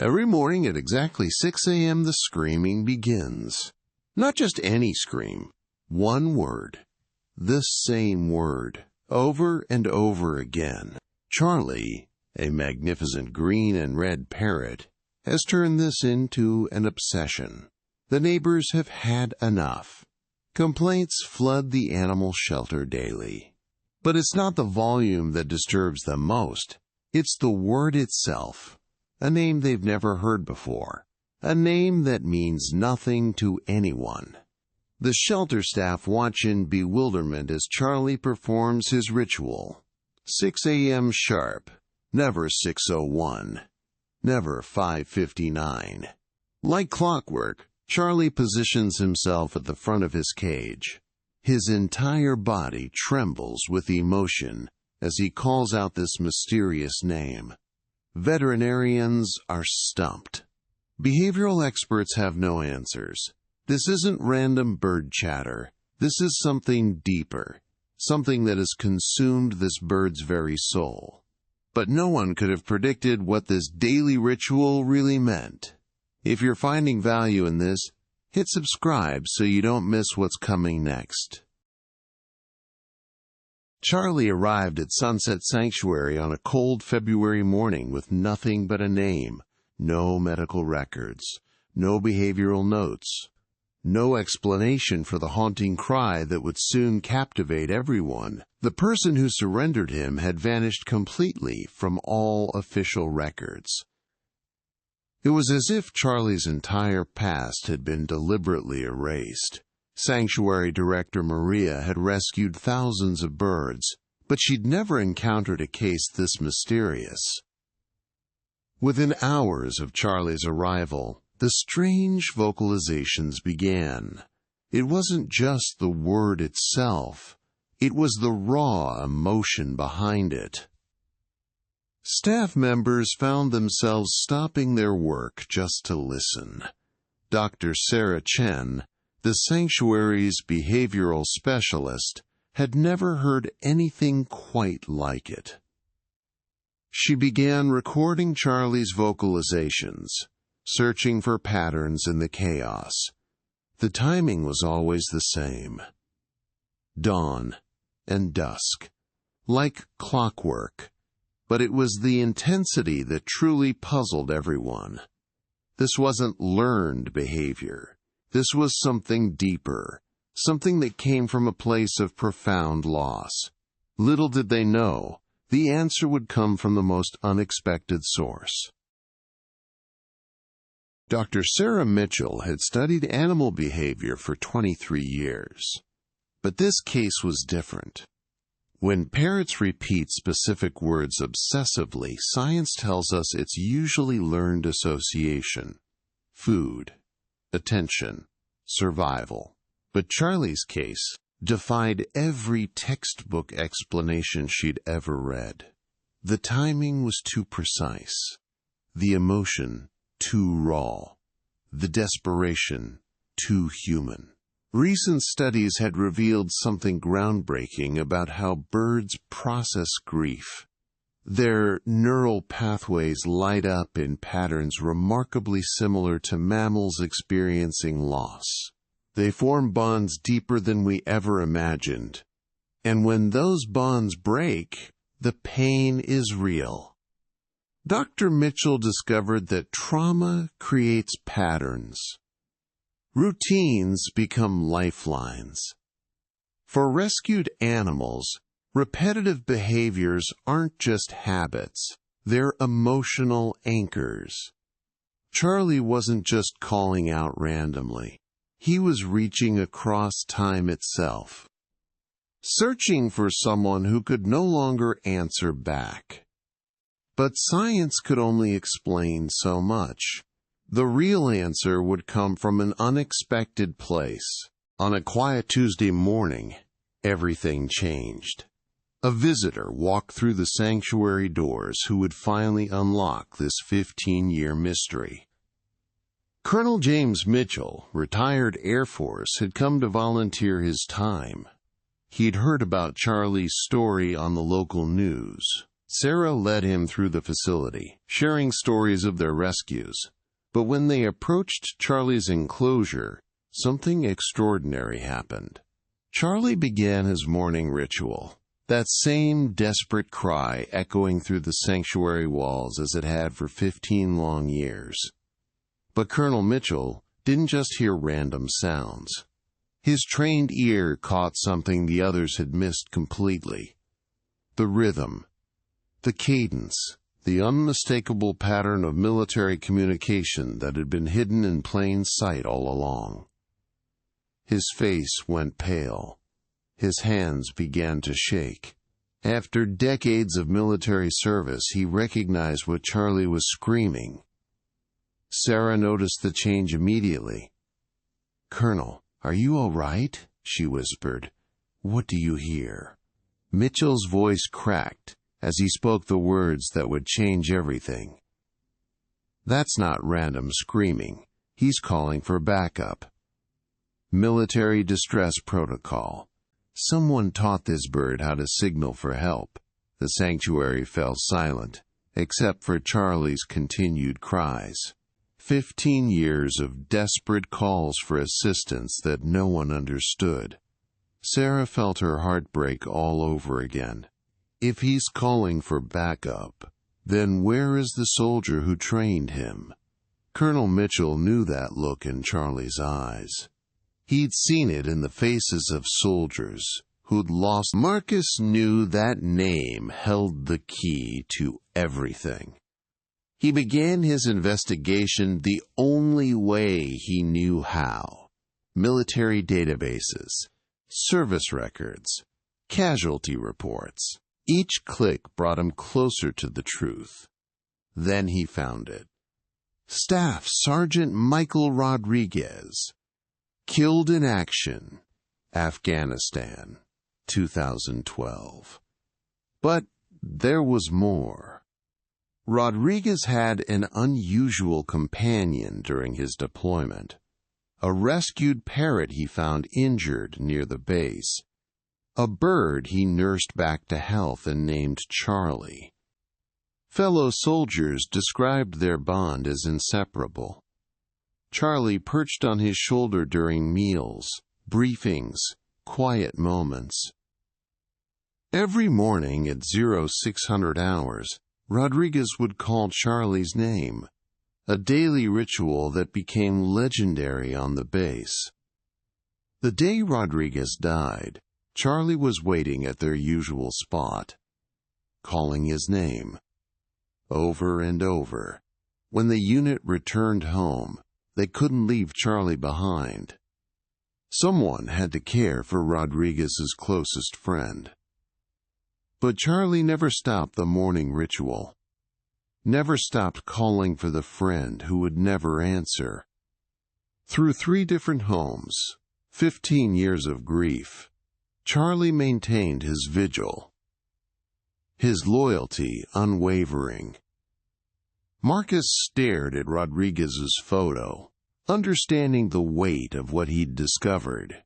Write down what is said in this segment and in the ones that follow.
Every morning at exactly 6 a.m. the screaming begins. Not just any scream. One word. The same word. Over and over again. Charlie, a magnificent green and red parrot, has turned this into an obsession. The neighbors have had enough. Complaints flood the animal shelter daily. But it's not the volume that disturbs them most. It's the word itself. A name they've never heard before. A name that means nothing to anyone. The shelter staff watch in bewilderment as Charlie performs his ritual. 6 a.m. sharp. Never 6:01. Never 5:59. Like clockwork, Charlie positions himself at the front of his cage. His entire body trembles with emotion as he calls out this mysterious name. Veterinarians are stumped. Behavioral experts have no answers. This isn't random bird chatter. This is something deeper, something that has consumed this bird's very soul. But no one could have predicted what this daily ritual really meant. If you're finding value in this, hit subscribe so you don't miss what's coming next. Charlie arrived at Sunset Sanctuary on a cold February morning with nothing but a name, no medical records, no behavioral notes, no explanation for the haunting cry that would soon captivate everyone. The person who surrendered him had vanished completely from all official records. It was as if Charlie's entire past had been deliberately erased. Sanctuary Director Maria had rescued thousands of birds, but she'd never encountered a case this mysterious. Within hours of Charlie's arrival, the strange vocalizations began. It wasn't just the word itself. It was the raw emotion behind it. Staff members found themselves stopping their work just to listen. Dr. Sarah Chen, the sanctuary's behavioral specialist, had never heard anything quite like it. She began recording Charlie's vocalizations, searching for patterns in the chaos. The timing was always the same. Dawn and dusk, like clockwork, but it was the intensity that truly puzzled everyone. This wasn't learned behavior. This was something deeper, something that came from a place of profound loss. Little did they know, the answer would come from the most unexpected source. Dr. Sarah Mitchell had studied animal behavior for 23 years. But this case was different. When parrots repeat specific words obsessively, science tells us it's usually learned association. Food, attention, survival. But Charlie's case defied every textbook explanation she'd ever read. The timing was too precise. The emotion too raw. The desperation too human. Recent studies had revealed something groundbreaking about how birds process grief. Their neural pathways light up in patterns remarkably similar to mammals experiencing loss. They form bonds deeper than we ever imagined. And when those bonds break, the pain is real. Dr. Mitchell discovered that trauma creates patterns. Routines become lifelines. For rescued animals, repetitive behaviors aren't just habits, they're emotional anchors. Charlie wasn't just calling out randomly. He was reaching across time itself, searching for someone who could no longer answer back. But science could only explain so much. The real answer would come from an unexpected place. On a quiet Tuesday morning, everything changed. A visitor walked through the sanctuary doors who would finally unlock this 15-year mystery. Colonel James Mitchell, retired Air Force, had come to volunteer his time. He'd heard about Charlie's story on the local news. Sarah led him through the facility, sharing stories of their rescues. But when they approached Charlie's enclosure, something extraordinary happened. Charlie began his morning ritual, that same desperate cry echoing through the sanctuary walls as it had for 15 long years. But Colonel Mitchell didn't just hear random sounds. His trained ear caught something the others had missed completely. The rhythm, the cadence, the unmistakable pattern of military communication that had been hidden in plain sight all along. His face went pale. His hands began to shake. After decades of military service, he recognized what Charlie was screaming. Sarah noticed the change immediately. "Colonel, are you all right?" she whispered. "What do you hear?" Mitchell's voice cracked as he spoke the words that would change everything. "That's not random screaming. He's calling for backup. Military distress protocol. Someone taught this bird how to signal for help." The sanctuary fell silent, except for Charlie's continued cries. 15 years of desperate calls for assistance that no one understood. Sarah felt her heart break all over again. If he's calling for backup, then where is the soldier who trained him? Colonel Mitchell knew that look in Charlie's eyes. He'd seen it in the faces of soldiers who'd lost. Marcus knew that name held the key to everything. He began his investigation the only way he knew how. Military databases, service records, casualty reports. Each click brought him closer to the truth. Then he found it. Staff Sergeant Michael Rodriguez. Killed in action, Afghanistan, 2012. But there was more. Rodriguez had an unusual companion during his deployment. A rescued parrot he found injured near the base. A bird he nursed back to health and named Charlie. Fellow soldiers described their bond as inseparable. Charlie perched on his shoulder during meals, briefings, quiet moments. Every morning at 0600 hours, Rodriguez would call Charlie's name, a daily ritual that became legendary on the base. The day Rodriguez died, Charlie was waiting at their usual spot, calling his name. Over and over. When the unit returned home, they couldn't leave Charlie behind. Someone had to care for Rodriguez's closest friend. But Charlie never stopped the morning ritual. Never stopped calling for the friend who would never answer. Through 3 different homes, 15 years of grief, Charlie maintained his vigil. His loyalty unwavering. Marcus stared at Rodriguez's photo, understanding the weight of what he'd discovered.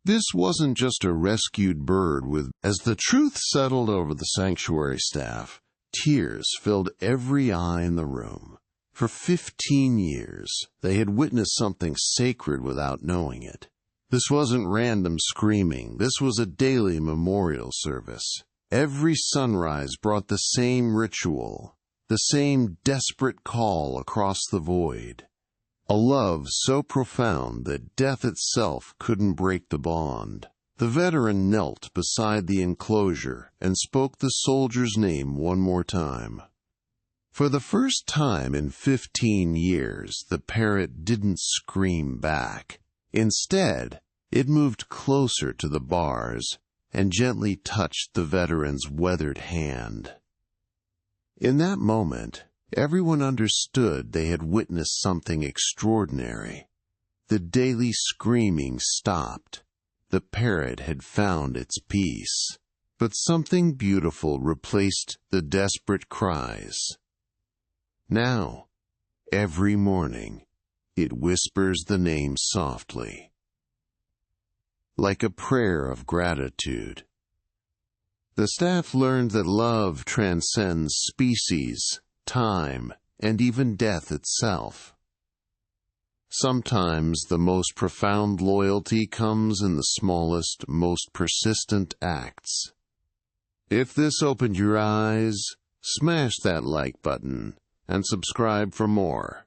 This wasn't just a rescued bird with... As the truth settled over the sanctuary staff, tears filled every eye in the room. For 15 years, they had witnessed something sacred without knowing it. This wasn't random screaming. This was a daily memorial service. Every sunrise brought the same ritual, the same desperate call across the void. A love so profound that death itself couldn't break the bond. The veteran knelt beside the enclosure and spoke the soldier's name one more time. For the first time in 15 years, the parrot didn't scream back. Instead, it moved closer to the bars and gently touched the veteran's weathered hand. In that moment, everyone understood they had witnessed something extraordinary. The daily screaming stopped. The parrot had found its peace. But something beautiful replaced the desperate cries. Now, every morning, it whispers the name softly, like a prayer of gratitude. The staff learned that love transcends species, time, and even death itself. Sometimes the most profound loyalty comes in the smallest, most persistent acts. If this opened your eyes, smash that like button and subscribe for more.